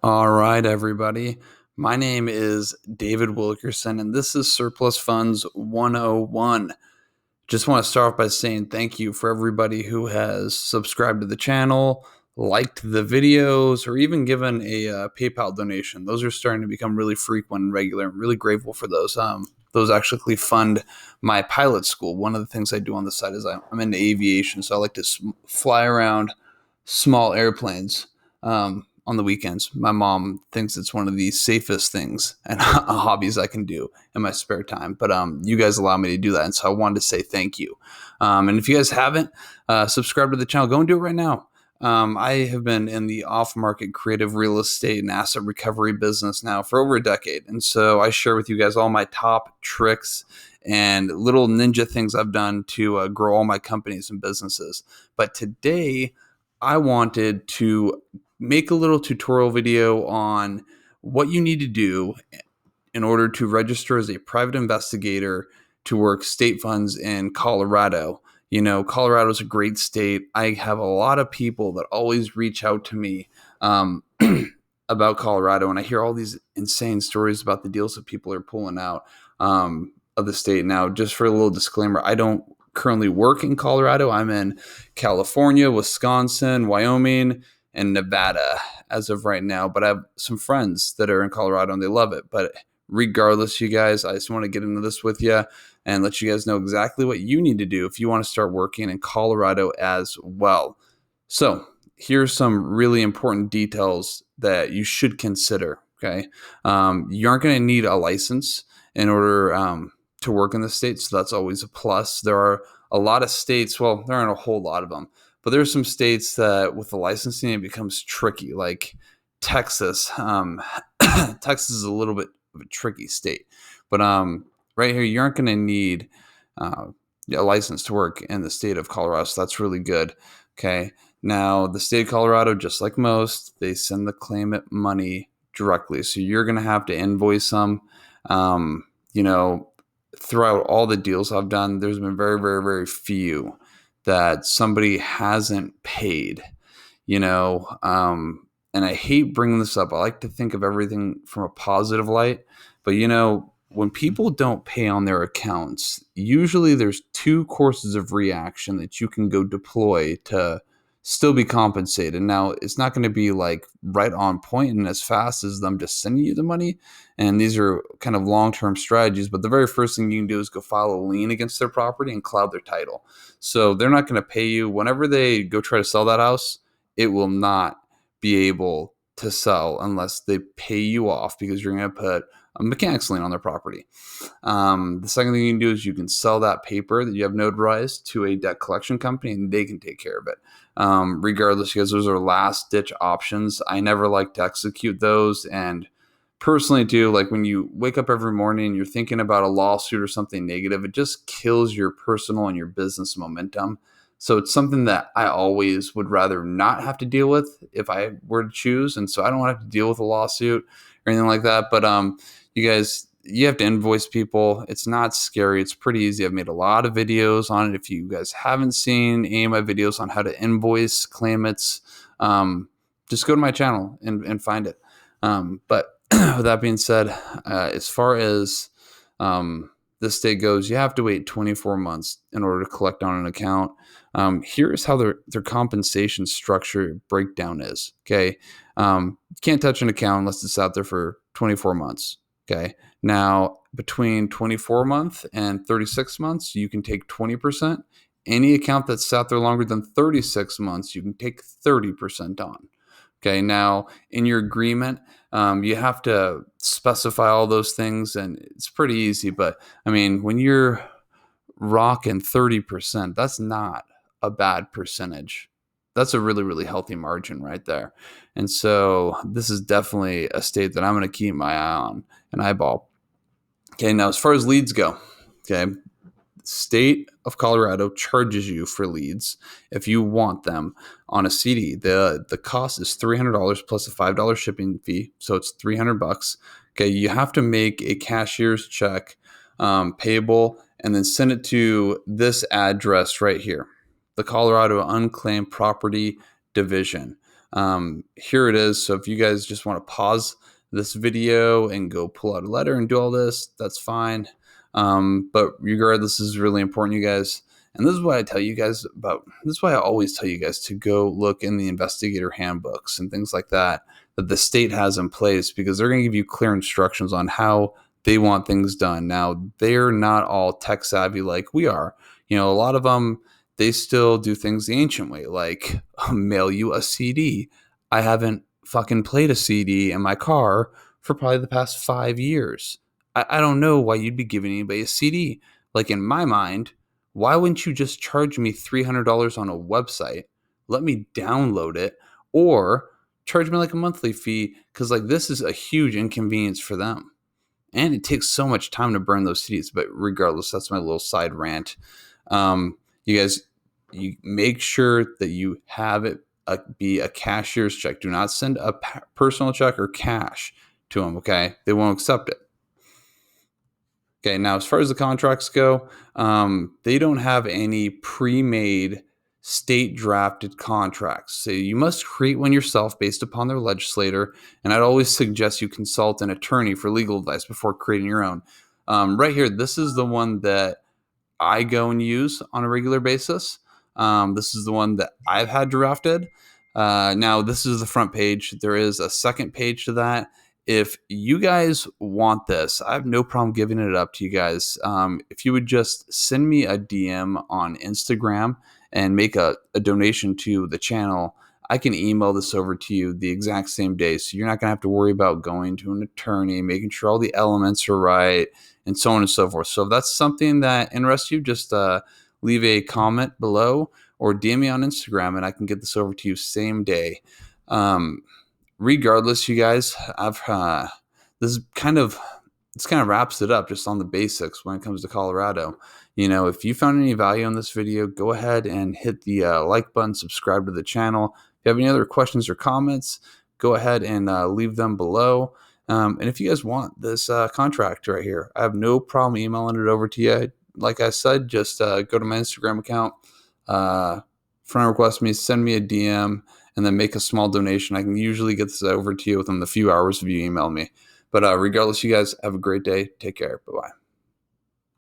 All right, everybody. My name is David Wilkerson, and this is Surplus Funds 101. Just want to start off by saying thank you for everybody who has subscribed to the channel, liked the videos, or even given a PayPal donation. Those are starting to become really frequent and regular. I'm really grateful for those. Those actually fund my pilot school. One of the things I do on the side is I'm into aviation, so I like to fly around small airplanes on the weekends. My mom thinks it's one of the safest things and hobbies I can do in my spare time. But you guys allow me to do that, and so I wanted to say thank you. And if you guys haven't subscribed to the channel, go and do it right now. I have been in the off-market creative real estate and asset recovery business now for over a decade, and so I share with you guys all my top tricks and little ninja things I've done to grow all my companies and businesses. But today, I wanted to make a little tutorial video on what you need to do in order to register as a private investigator to work state funds in Colorado. You know, Colorado is a great state. I have a lot of people that always reach out to me about Colorado, and I hear all these insane stories about the deals that people are pulling out of the state. Now, just for a little disclaimer, I don't currently work in Colorado. I'm in California, Wisconsin, Wyoming, and Nevada as of right now. But I have some friends that are in Colorado and they love it. But regardless, you guys, I just want to get into this with you and let you guys know exactly what you need to do if you want to start working in Colorado as well. So here's some really important details that you should consider. Okay. You aren't going to need a license in order to work in the state. So that's always a plus. There are a lot of states, well, there aren't a whole lot of them, but there are some states that with the licensing, it becomes tricky, like Texas. Texas is a little bit of a tricky state. But right here, you aren't going to need a license to work in the state of Colorado. So that's really good. Okay. Now, the state of Colorado, just like most, they send the claimant money directly. So you're going to have to invoice them. You know, throughout all the deals I've done, there's been very, very, very few that somebody hasn't paid, you know, and I hate bringing this up. I like to think of everything from a positive light, but you know, when people don't pay on their accounts, usually there's two courses of reaction that you can go deploy to still be compensated. Now, it's not going to be like right on point and as fast as them just sending you the money. And these are kind of long-term strategies. But the very first thing you can do is go file a lien against their property and cloud their title. So they're not going to pay you. Whenever they go try to sell that house, it will not be able to sell unless they pay you off because you're going to put a mechanics lien on their property. The second thing you can do is you can sell that paper that you have notarized to a debt collection company and they can take care of it. Regardless, because those are last ditch options. I never like to execute those. And personally too, like when you wake up every morning and you're thinking about a lawsuit or something negative, it just kills your personal and your business momentum. So it's something that I always would rather not have to deal with if I were to choose. And so I don't want to have to deal with a lawsuit or anything like that. But you guys, you have to invoice people. It's not scary. It's pretty easy. I've made a lot of videos on it. If you guys haven't seen any of my videos on how to invoice claimants, just go to my channel and find it. But with that being said, as far as this state goes, you have to wait 24 months in order to collect on an account. Here's how their compensation structure breakdown is. Okay. You can't touch an account unless it's out there for 24 months. Okay. Now, between 24 months and 36 months, you can take 20%. Any account that's sat there longer than 36 months, you can take 30% on. Okay. Now, in your agreement, you have to specify all those things, and it's pretty easy. But I mean, when you're rocking 30%, that's not a bad percentage. That's a really, really healthy margin right there. And so this is definitely a state that I'm going to keep my eye on and eyeball. Okay, now as far as leads go, okay, state of Colorado charges you for leads if you want them on a CD. The cost is $300 plus a $5 shipping fee, so it's $300. Okay, you have to make a cashier's check payable and then send it to this address right here, the Colorado Unclaimed Property Division. Here it is. So if you guys just want to pause this video and go pull out a letter and do all this, that's fine. But regardless, this is really important, you guys. And this is what I tell you guys about. This is why I always tell you guys to go look in the investigator handbooks and things like that the state has in place, because they're going to give you clear instructions on how they want things done. Now, they're not all tech savvy like we are. A lot of them, they still do things the ancient way, like mail you a CD. I haven't fucking played a CD in my car for probably the past 5 years. I don't know why you'd be giving anybody a CD. Like, in my mind, why wouldn't you just charge me $300 on a website, let me download it, or charge me like a monthly fee? Because like, this is a huge inconvenience for them. And it takes so much time to burn those CDs. But regardless, that's my little side rant. You guys, you make sure that you have it be a cashier's check. Do not send a personal check or cash to them, okay? They won't accept it. Okay, now as far as the contracts go, they don't have any pre-made state drafted contracts. So you must create one yourself based upon their legislator. And I'd always suggest you consult an attorney for legal advice before creating your own. Right here, this is the one that I go and use on a regular basis. This is the one that I've had drafted. Now, this is the front page. There is a second page to that. If you guys want this, I have no problem giving it up to you guys. If you would just send me a DM on Instagram and make a donation to the channel, I can email this over to you the exact same day. So you're not going to have to worry about going to an attorney, making sure all the elements are right, and so on and so forth. So if that's something that interests you, just leave a comment below or DM me on Instagram, and I can get this over to you same day. Regardless, you guys, this kind of wraps it up just on the basics when it comes to Colorado. If you found any value in this video, go ahead and hit the like button, subscribe to the channel. If you have any other questions or comments, go ahead and leave them below. And if you guys want this contract right here, I have no problem emailing it over to you. Like I said, just go to my Instagram account, friend request me, send me a DM, and then make a small donation. I can usually get this over to you within the few hours of you email me. But regardless, you guys have a great day. Take care. Bye-bye.